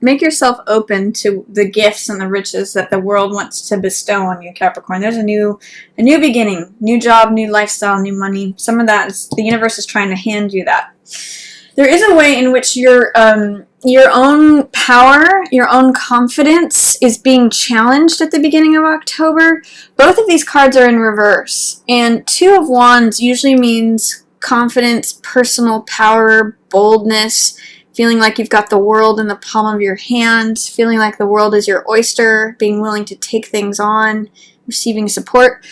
make yourself open to the gifts and the riches that the world wants to bestow on you, Capricorn. There's a new beginning, new job, new lifestyle, new money. Some of that is the universe is trying to hand you that. There is a way in which your own power, your own confidence is being challenged at the beginning of October. Both of these cards are in reverse. And Two of Wands usually means confidence, personal power, boldness, feeling like you've got the world in the palm of your hands, feeling like the world is your oyster, being willing to take things on, receiving support.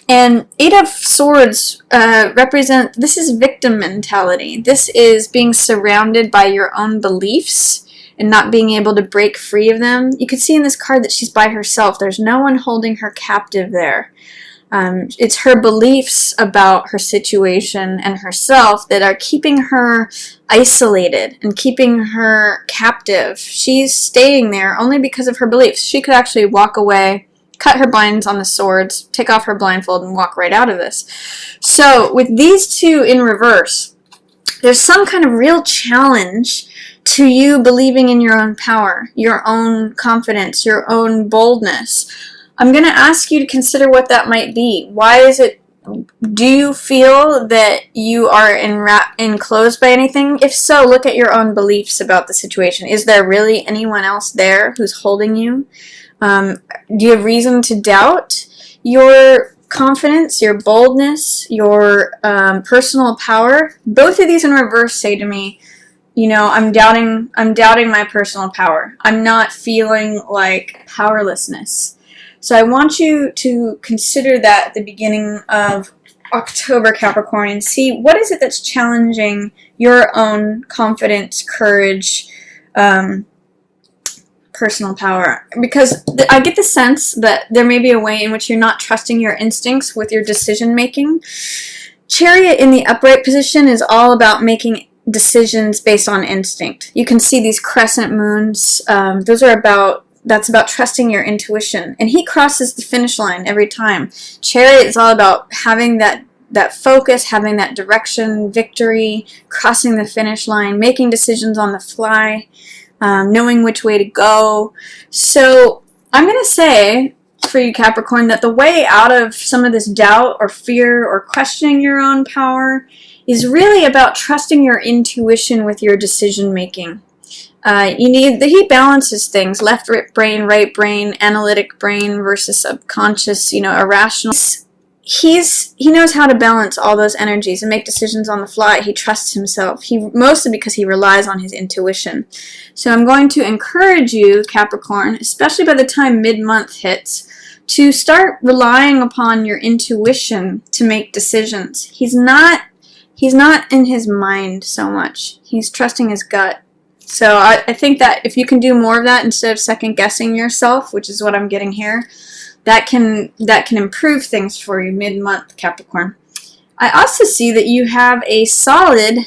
And Eight of Swords this is victim mentality. This is being surrounded by your own beliefs and not being able to break free of them. You can see in this card that she's by herself. There's no one holding her captive there. It's her beliefs about her situation and herself that are keeping her isolated and keeping her captive. She's staying there only because of her beliefs. She could actually walk away, cut her binds on the swords, take off her blindfold, and walk right out of this. So with these two in reverse, there's some kind of real challenge to you believing in your own power, your own confidence, your own boldness. I'm going to ask you to consider what that might be. Why is it? Do you feel that you are enclosed by anything? If so, look at your own beliefs about the situation. Is there really anyone else there who's holding you? Do you have reason to doubt your confidence, your boldness, your personal power? Both of these in reverse say to me, I'm doubting my personal power. I'm not feeling like powerlessness. So I want you to consider that at the beginning of October, Capricorn, and see what is it that's challenging your own confidence, courage, personal power. Because I get the sense that there may be a way in which you're not trusting your instincts with your decision making. Chariot in the upright position is all about making decisions based on instinct. You can see these crescent moons. That's about trusting your intuition. And he crosses the finish line every time. Chariot is all about having that focus, having that direction, victory, crossing the finish line, making decisions on the fly, knowing which way to go. So I'm going to say for you, Capricorn, that the way out of some of this doubt or fear or questioning your own power is really about trusting your intuition with your decision making. He balances things, left brain, right brain, analytic brain versus subconscious, irrational. He knows how to balance all those energies and make decisions on the fly. He trusts himself. Mostly because he relies on his intuition. So I'm going to encourage you, Capricorn, especially by the time mid-month hits, to start relying upon your intuition to make decisions. He's not in his mind so much. He's trusting his gut. So I think that if you can do more of that instead of second guessing yourself, which is what I'm getting here, that can improve things for you mid-month, Capricorn. I also see that you have a solid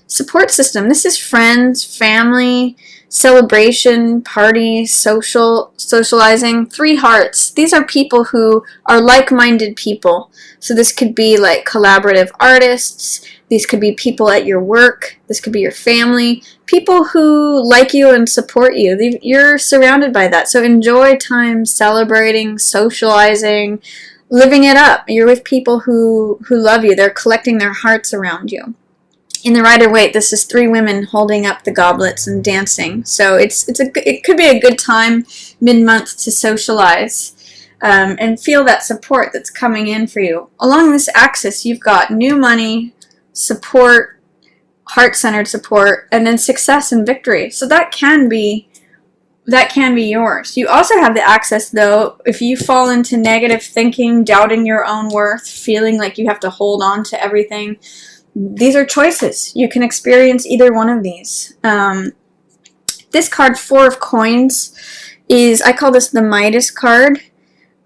support system. This is friends, family, celebration, party, socializing, 3 hearts. These are people who are like-minded people. So this could be like collaborative artists. These could be people at your work. This could be your family. People who like you and support you. You're surrounded by that. So enjoy time celebrating, socializing, living it up. You're with people who love you. They're collecting their hearts around you. In the Rider-Waite, this is 3 women holding up the goblets and dancing. So it could be a good time mid-month to socialize and feel that support that's coming in for you. Along this axis, you've got new money, support, heart-centered support, and then success and victory. So that can be yours. You also have the access, though, if you fall into negative thinking, doubting your own worth, feeling like you have to hold on to everything. These are choices. You can experience either one of these. This card, 4 of Coins, I call this the Midas card.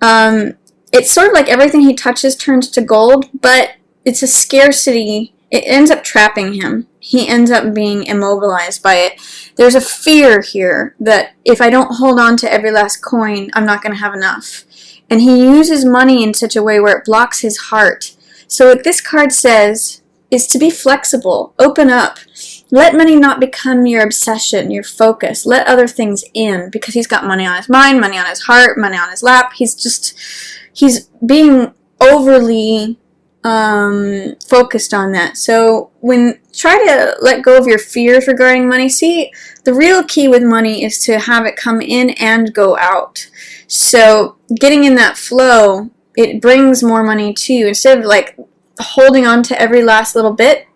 It's sort of like everything he touches turns to gold, but it's a scarcity. It ends up trapping him. He ends up being immobilized by it. There's a fear here that if I don't hold on to every last coin, I'm not going to have enough. And he uses money in such a way where it blocks his heart. So what this card says is to be flexible, open up. let money not become your obsession, your focus. Let other things in, because he's got money on his mind, money on his heart, money on his lap. He's being overly focused on that. So try to let go of your fears regarding money. See, the real key with money is to have it come in and go out. So getting in that flow, it brings more money to you. Instead of like holding on to every last little bit,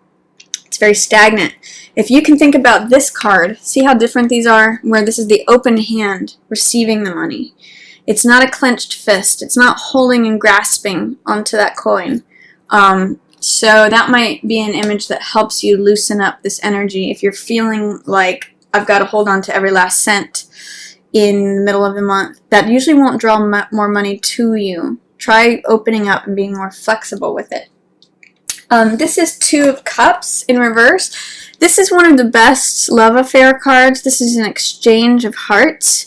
it's very stagnant. If you can think about this card, see how different these are, where this is the open hand receiving the money. It's not a clenched fist. It's not holding and grasping onto that coin. So that might be an image that helps you loosen up this energy. If you're feeling like I've got to hold on to every last cent in the middle of the month, that usually won't draw more money to you. Try opening up and being more flexible with it. This is Two of Cups in reverse. This is one of the best love affair cards. This is an exchange of hearts,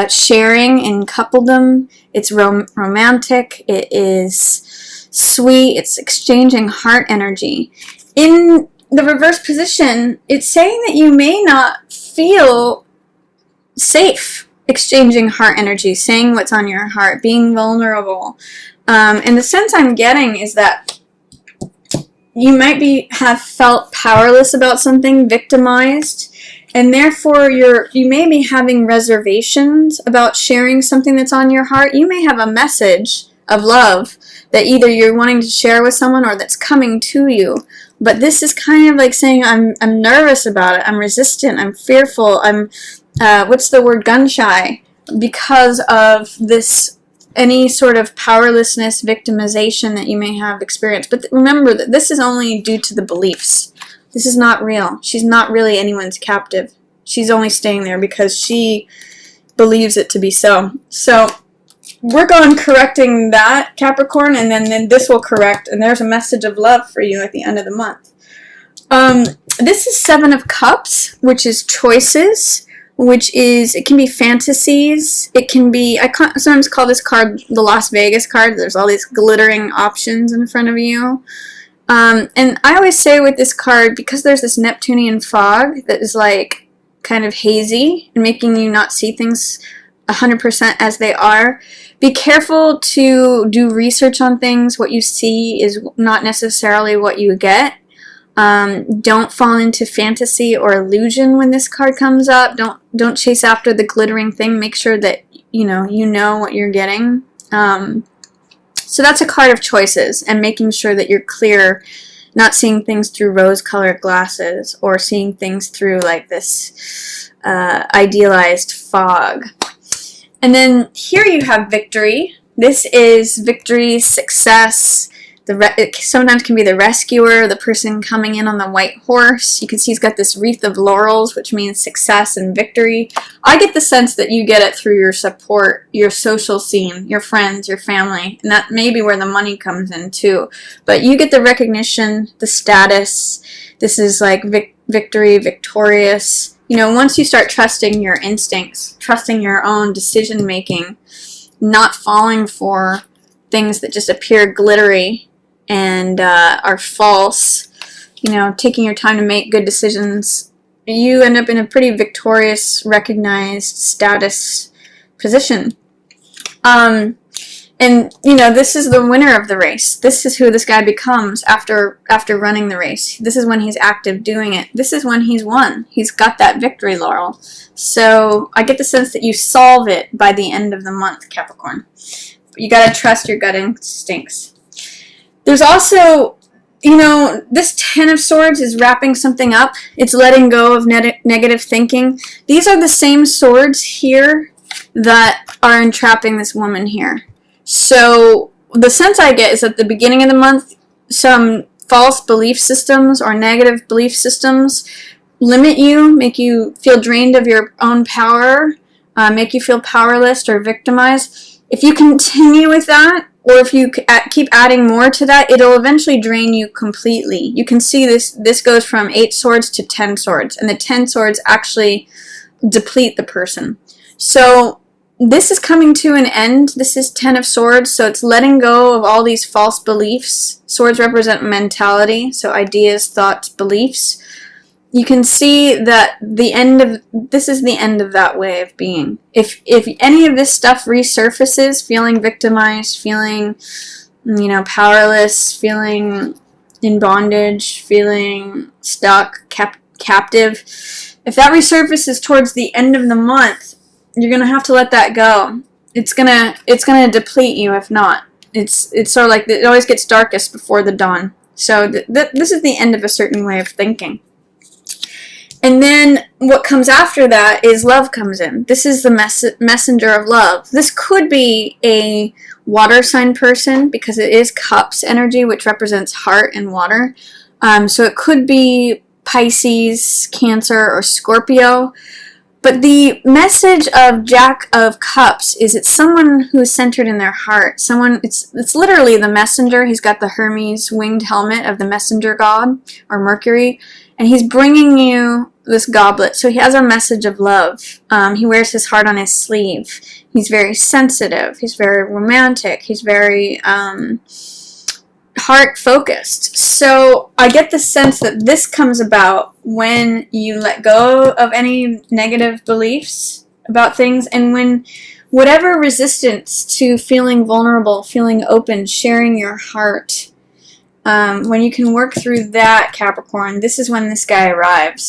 sharing in coupledom. It's romantic. It is sweet. It's exchanging heart energy. In the reverse position, it's saying that you may not feel safe exchanging heart energy, saying what's on your heart, being vulnerable. And the sense I'm getting is that you might have felt powerless about something, victimized, and therefore you may be having reservations about sharing something that's on your heart. You may have a message of love that either you're wanting to share with someone or that's coming to you. But this is kind of like saying, I'm nervous about it, I'm resistant, I'm fearful, I'm, gun shy, because of this, any sort of powerlessness, victimization that you may have experienced. But remember that this is only due to the beliefs. This is not real. She's not really anyone's captive. She's only staying there because she believes it to be so. So work on correcting that, Capricorn, and then this will correct, and there's a message of love for you at the end of the month. This is Seven of Cups, which is choices, which is, it can be fantasies, it can be, I sometimes call this card the Las Vegas card. There's all these glittering options in front of you. And I always say with this card, because there's this Neptunian fog that is like kind of hazy and making you not see things 100% as they are, be careful to do research on things. What you see is not necessarily what you get. Don't fall into fantasy or illusion when this card comes up. Don't chase after the glittering thing. Make sure that you know what you're getting. So that's a card of choices, and making sure that you're clear, not seeing things through rose-colored glasses or seeing things through like this idealized fog. And then here you have victory. This is victory, success. It sometimes can be the rescuer, the person coming in on the white horse. You can see he's got this wreath of laurels, which means success and victory. I get the sense that you get it through your support, your social scene, your friends, your family, and that may be where the money comes in too. But you get the recognition, the status. This is like victory, victorious. Once you start trusting your instincts, trusting your own decision making, not falling for things that just appear glittery and are false, taking your time to make good decisions, you end up in a pretty victorious, recognized status position. And this is the winner of the race. This is who this guy becomes after running the race. This is when he's active doing it. This is when he's won. He's got that victory laurel. So I get the sense that you solve it by the end of the month, Capricorn. You got to trust your gut instincts. There's also, this Ten of Swords is wrapping something up. It's letting go of negative thinking. These are the same swords here that are entrapping this woman here. So the sense I get is at the beginning of the month, some false belief systems or negative belief systems limit you, make you feel drained of your own power, make you feel powerless or victimized. If you continue with that, or if you keep adding more to that, it'll eventually drain you completely. You can see this goes from 8 swords to 10 swords, and the 10 swords actually deplete the person. So this is coming to an end. This is 10 of Swords, so it's letting go of all these false beliefs. Swords represent mentality, so ideas, thoughts, beliefs. you can see that this is the end of that way of being. If any of this stuff resurfaces, feeling victimized, feeling, powerless, feeling in bondage, feeling stuck, captive, if that resurfaces towards the end of the month, you're gonna have to let that go. It's gonna deplete you if not. It's sort of like it always gets darkest before the dawn. So this is the end of a certain way of thinking. And then what comes after that is love comes in. This is the messenger of love. This could be a water sign person because it is cups energy, which represents heart and water. So it could be Pisces, Cancer, or Scorpio. But the message of Jack of Cups is it's someone who's centered in their heart. It's literally the messenger. He's got the Hermes winged helmet of the messenger god, or Mercury, and he's bringing you this goblet. So he has a message of love. He wears his heart on his sleeve. He's very sensitive. He's very romantic. He's very heart-focused. So I get the sense that this comes about when you let go of any negative beliefs about things, and when whatever resistance to feeling vulnerable, feeling open, sharing your heart, when you can work through that, Capricorn, this is when this guy arrives.